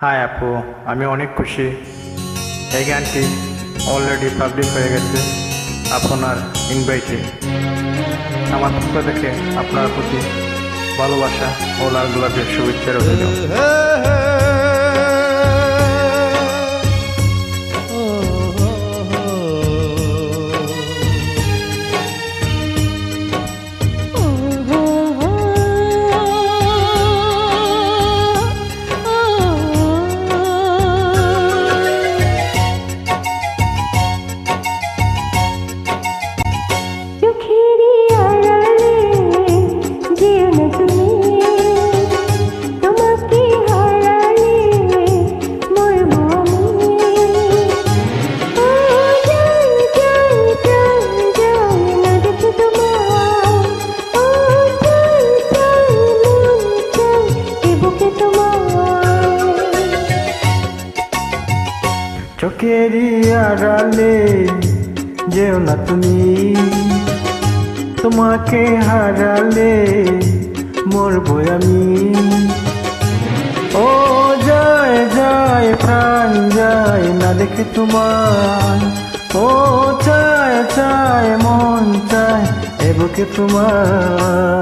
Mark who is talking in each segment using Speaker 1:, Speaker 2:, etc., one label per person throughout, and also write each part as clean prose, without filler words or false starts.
Speaker 1: High আপু, আমি অনেক খুশি। এই গানটি অলরেডি পাবলিক হয়ে গেছে আপনার ইনভাইটে। আমার পক্ষ থেকে আপনার প্রতি ভালোবাসা ও লাল গোলাপের শুভেচ্ছা রইল। চোখেরই আড়ালে যেও না তুমি, তোমাকে হারালে মরবো আমি। ও যায় যায় প্রাণ যায় না দেখে তোমার, ও চায় চায় মন চায় এ বুকে তোমার।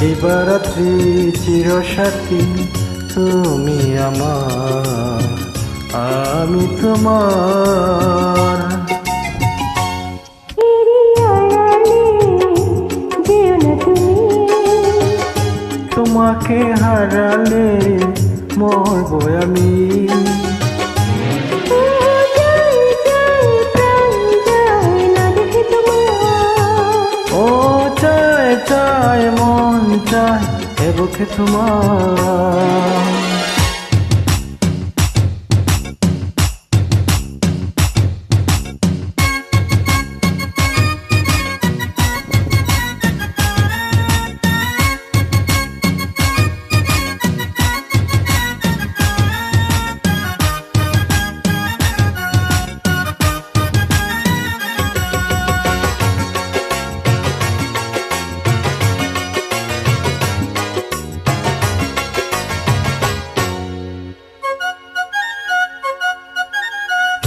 Speaker 1: দিবারাত্রি চিরসাথী তুমি আমার, আমি তোমার। তোমাকে হারালে মরবো আমি। ও চায় চায় মন চায় এ বুকে তোমার।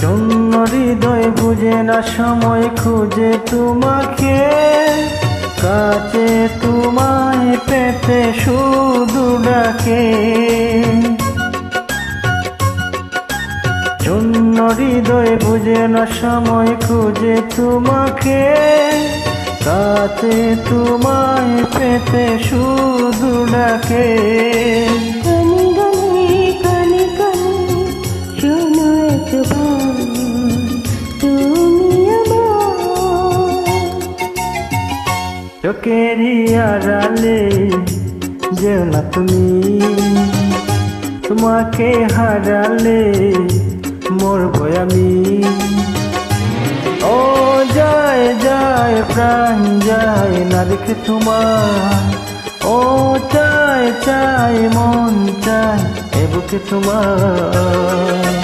Speaker 1: শূন্য হৃদয় বুঝে না সময় খুঁজে তোমাকে, কাছে তোমায় পেতে শুধু ডাকে। শূন্য হৃদয় বুঝে না সময় খুঁজে তোমাকে, কাছে তোমায় পেতে শুধু ডাকে। চোখেরই আড়ালে যেও না তুমি, তোমাকে হারালে মরবো আমি। ও যায় যায় প্রাণ যায় না দেখে তোমার, ও চায় চায় মন চায় এ বুকে তোমার।